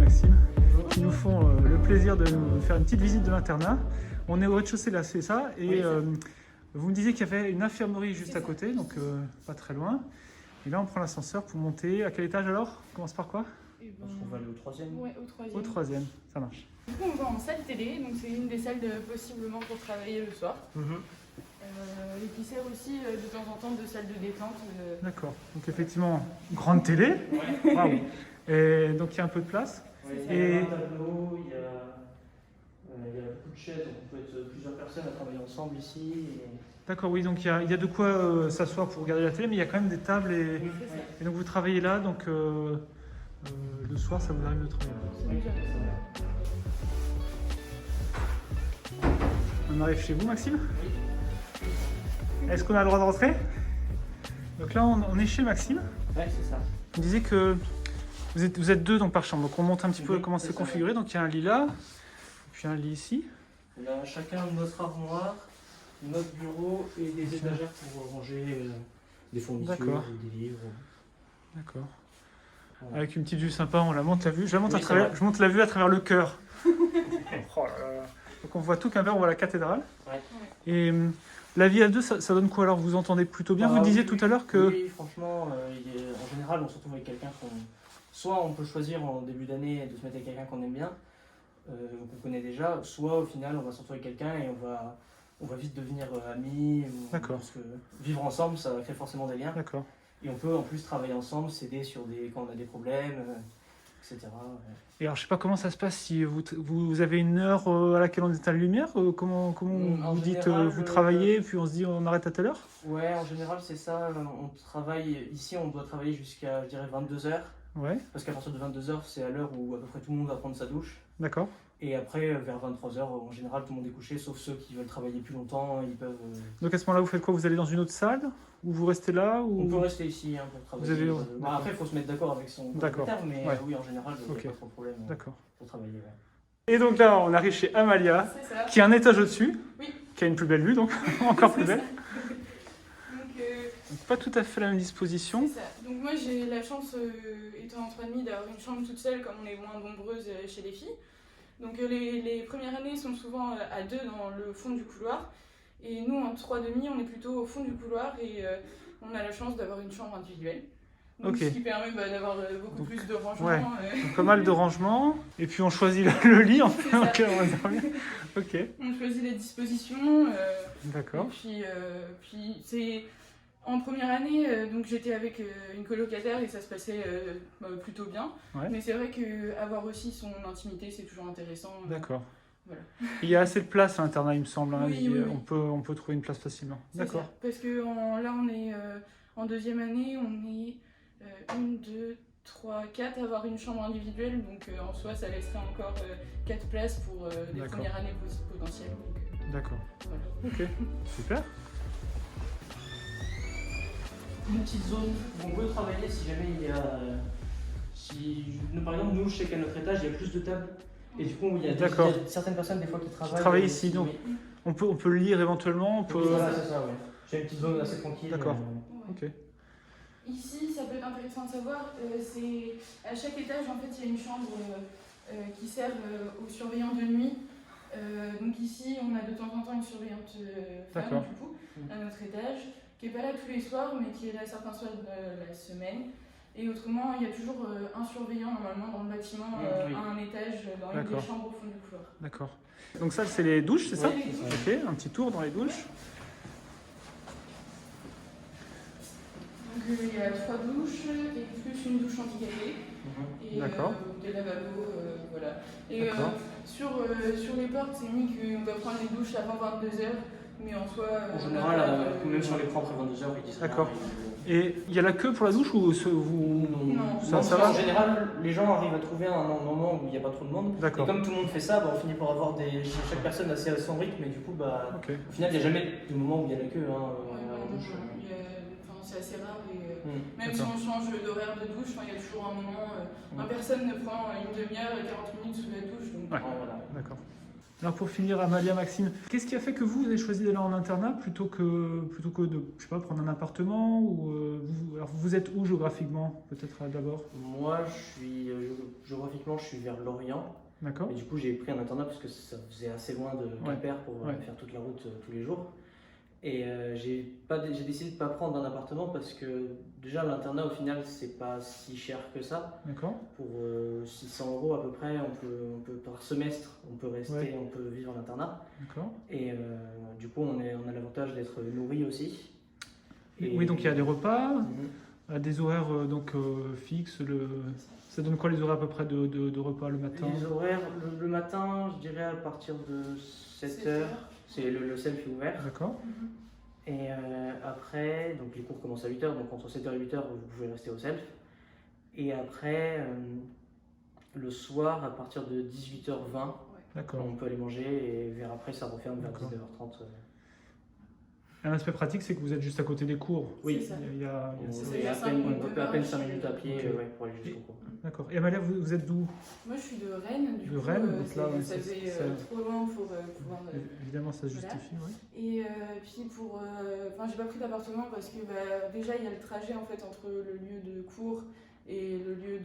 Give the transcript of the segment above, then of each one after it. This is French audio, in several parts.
Maxime, qui nous font le plaisir de nous faire une petite visite de l'internat. On est au rez-de-chaussée là, c'est ça. Et vous me disiez qu'il y avait une infirmerie juste à côté, donc pas très loin. Et là, on prend l'ascenseur pour monter. À quel étage alors? On commence par quoi? On va aller au troisième. Ouais, au troisième. Au troisième, ça marche. Du coup, on va en salle télé, donc c'est une des salles possiblement pour travailler le soir. Et qui sert aussi de temps en temps de salle de détente. D'accord. Donc effectivement, grande télé. Waouh. Et donc il y a un peu de place. Ouais, il y a un tableau, il y a beaucoup de chaises, donc on peut être plusieurs personnes à travailler ensemble ici. D'accord, oui, donc il y a de quoi s'asseoir pour regarder la télé, mais il y a quand même des tables et donc vous travaillez là, donc le soir ça vous arrive de travailler là. On arrive chez vous, Maxime? Oui. Est-ce qu'on a le droit de rentrer? Donc là on est chez Maxime. Ouais, c'est ça. Vous disiez que vous êtes deux donc par chambre, donc on montre un petit peu comment c'est configuré. Donc il y a un lit là, puis un lit ici. On a chacun notre armoire, notre bureau et des étagères pour ranger des fournitures ou des livres. D'accord. Voilà. Avec une petite vue sympa, on la monte la vue. Je monte la vue à travers le chœur. Oh là là. Donc on voit tout Quimper, on voit la cathédrale. Ouais. Et la vie à deux, ça donne quoi alors? Vous entendez plutôt bien? Vous disiez tout à l'heure que... Oui, franchement, en général, on se retrouve avec quelqu'un qu'on... Soit on peut choisir en début d'année de se mettre avec quelqu'un qu'on aime bien, qu'on connaît déjà, soit au final on va se retrouver avec quelqu'un et on va vite devenir amis. D'accord. Parce que vivre ensemble, ça crée forcément des liens. D'accord. Et on peut en plus travailler ensemble, s'aider quand on a des problèmes, etc. Et alors je sais pas comment ça se passe, si vous avez une heure à laquelle on éteint la lumière, comment En vous dites général, vous travaillez, puis on se dit on arrête à telle heure? Ouais, en général c'est ça, on travaille, ici on doit travailler jusqu'à, je dirais, 22h. Ouais, Parce qu'à partir de 22h, c'est à l'heure où à peu près tout le monde va prendre sa douche. d'accord. Et après, vers 23h, en général, tout le monde est couché, sauf ceux qui veulent travailler plus longtemps, ils peuvent... Donc à ce moment-là, vous faites quoi? Vous allez dans une autre salle? Ou vous restez là ou... On peut rester ici hein, pour travailler. Vous avez... Bah, après, il faut se mettre d'accord avec son D'accord. propriétaire, mais Ouais. oui, en général, il n'y a Ok. pas trop de problème D'accord. pour travailler. Ouais. Et donc là, on arrive chez Amalia, C'est ça. qui est un étage au-dessus, Oui. qui a une plus belle vue, donc encore plus belle. Donc, Pas tout à fait la même disposition. c'est ça. Donc moi j'ai la chance, étant en 3,5, d'avoir une chambre toute seule comme on est moins nombreuses chez les filles. Donc les premières années sont souvent à deux dans le fond du couloir. Et nous en 3,5 on est plutôt au fond du couloir et on a la chance d'avoir une chambre individuelle. Donc, Ok. Ce qui permet d'avoir beaucoup Donc, plus de rangement. ouais. Donc, pas mal de rangements. Et puis on choisit le lit en fait. C'est ça. Ok, on va dormir. Ok, On choisit les dispositions. d'accord. Et puis c'est en première année, donc j'étais avec une colocataire et ça se passait plutôt bien. Ouais. Mais c'est vrai qu'avoir aussi son intimité, c'est toujours intéressant. D'accord. Voilà. Il y a assez de place à l'internat, il me semble. Hein. Oui, oui, oui. On peut trouver une place facilement. C'est D'accord. ça. Parce que là, on est en deuxième année, on est 1, 2, 3, 4 à avoir une chambre individuelle. Donc en soi, ça laisserait encore 4 places pour des D'accord. premières années potentielles. Donc, D'accord. voilà. Ok, super. Une petite zone où on peut travailler si jamais il y a... par exemple, nous, je sais qu'à notre étage, il y a plus de tables. Et du coup, il y a certaines personnes des fois qui travaillent. Qui travaillent ici, donc on peut lire éventuellement. On peut... Voilà, c'est ça, ouais. J'ai une petite zone assez tranquille. D'accord. Ouais. Ok. Ici, ça peut être intéressant de savoir, c'est à chaque étage, en fait, il y a une chambre qui sert aux surveillants de nuit. Donc ici, on a de temps en temps une surveillante femme, du coup, à notre étage, qui n'est pas là tous les soirs, mais qui est là certains soirs de la semaine. Et autrement, il y a toujours un surveillant, normalement, dans le bâtiment, à un étage, dans une des chambres au fond du couloir. D'accord. Donc ça, c'est les douches, c'est ça? Oui, les douches. Ok, un petit tour dans les douches. Donc il y a 3 douches, et plus une douche handicapée. Et D'accord. des lavabos, voilà. Et sur les portes, c'est mis qu'on doit prendre les douches avant 22h, mais en soi... En général, même sur les propres 22h, ils disent... D'accord. Et il y a la queue pour la douche ou vous... Non. Ça va? En général, les gens arrivent à trouver un moment où il n'y a pas trop de monde. D'accord. Et comme tout le monde fait ça, on finit par avoir chaque personne assez à son rythme. Et du coup, Ok. au final, il n'y a jamais de moment où il y a la queue à la douche. C'est assez rare. Et, même si on change d'horaire de douche, il y a toujours un moment... personne ne prend une demi-heure, 40 minutes sous la douche. Donc, Ouais. voilà. D'accord. Alors pour finir, Amalia, Maxime, qu'est-ce qui a fait que vous avez choisi d'aller en internat plutôt que de, je sais pas, prendre un appartement ou alors vous êtes où géographiquement, peut-être d'abord? Moi, géographiquement, je suis vers Lorient. D'accord. Et du coup, j'ai pris un internat parce que ça faisait assez loin de Quimper pour Ouais. faire toute la route tous les jours. Et j'ai décidé de ne pas prendre un appartement parce que déjà l'internat au final c'est pas si cher que ça. D'accord. Pour 600 € à peu près, on peut par semestre, on peut rester, Ouais. on peut vivre en internat. D'accord. Et du coup on a l'avantage d'être nourri aussi. Et Oui, donc il y a des repas, Mhm. des horaires fixes. Ça donne quoi les horaires à peu près de repas le matin? Les horaires, le matin, je dirais à partir de 7h, c'est le self est ouvert. D'accord. Et après, donc les cours commencent à 8h, donc entre 7h et 8h, vous pouvez rester au self. Et après, le soir, à partir de 18h20, D'accord. on peut aller manger et vers après, ça referme vers D'accord. 19h30. Un aspect pratique, c'est que vous êtes juste à côté des cours. Oui, C'est ça. Il y a on ça. fait on peut à peine 5 minutes à pied Ok. pour aller jusqu'au cours. D'accord. Et Amalia, vous êtes d'où? Moi, je suis de Rennes. Du De coup, Rennes, donc là, ouais, ça c'est- faisait c'est- trop loin pour pouvoir. Évidemment, ça se Voilà. justifie. Ouais. Et puis pour, enfin j'ai pas pris d'appartement parce que déjà il y a le trajet en fait entre le lieu de cours et le lieu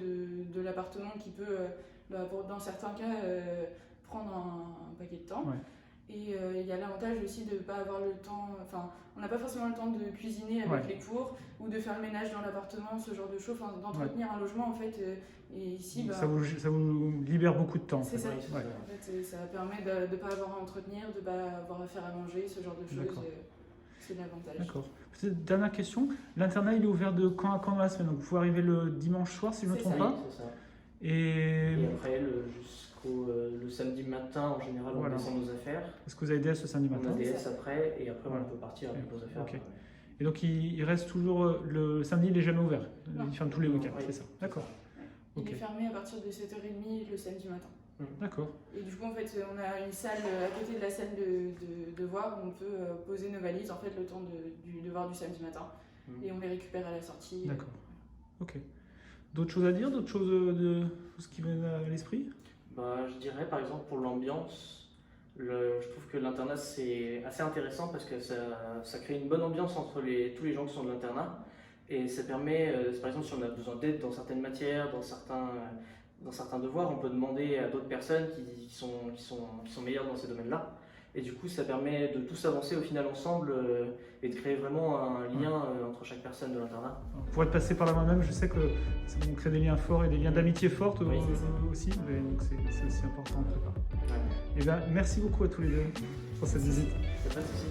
de l'appartement qui peut, dans certains cas, prendre un paquet de temps. Ouais. Et il y a l'avantage aussi de ne pas avoir le temps, enfin on n'a pas forcément le temps de cuisiner avec Ouais. les cours ou de faire le ménage dans l'appartement, ce genre de choses, enfin, d'entretenir un logement en fait. Et ici, Ça vous libère beaucoup de temps. c'est ça. Oui, c'est Ouais. ça. En fait, ça permet de ne pas avoir à entretenir, de ne pas avoir à faire à manger, ce genre de choses. D'accord. C'est l'avantage. D'accord. Peut-être dernière question. L'internat, il est ouvert de quand à quand dans la semaine? Donc vous pouvez arriver le dimanche soir, si je ne me C'est trompe ça. pas. Oui, c'est ça. Et Et après, le samedi matin, en général, on Voilà. descend nos affaires. est-ce que vous avez DS ce samedi On a matin? DS après, et après, Voilà. on peut partir avec nos affaires. Ok. Et donc il reste toujours le samedi, il n'est jamais ouvert. Non. Il ferme tous les week-ends, Oui, c'est ça. D'accord. Il Ok. est fermé à partir de 7h30 le samedi matin. D'accord. Et du coup, en fait, on a une salle à côté de la salle de devoir où on peut poser nos valises en fait, le temps du devoir du samedi matin. Et on les récupère à la sortie. D'accord. Ok. D'autres choses à dire? D'autres choses de ce qui vient à l'esprit? Je dirais par exemple pour l'ambiance, je trouve que l'internat c'est assez intéressant parce que ça crée une bonne ambiance entre tous les gens qui sont de l'internat et ça permet, par exemple si on a besoin d'aide dans certaines matières, dans certains devoirs, on peut demander à d'autres personnes qui sont meilleures dans ces domaines-là. Et du coup, ça permet de tous avancer au final ensemble et de créer vraiment un lien entre chaque personne de l'internat. Pour être passé par là moi-même, je sais que on crée des liens forts et des liens d'amitié fortes Oui, c'est ça. aussi. Mais donc c'est aussi important en prépa. Ouais. Et bien, merci beaucoup à tous les deux pour cette visite. Y a pas de souci.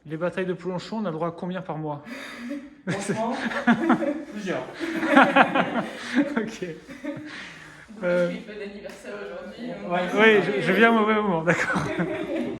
Les batailles de Polonchon, on a le droit à combien par mois? Franchement, plusieurs. Ok. Donc, je suis fait d'anniversaire aujourd'hui. Ouais. Oui, je viens au mauvais moment, d'accord.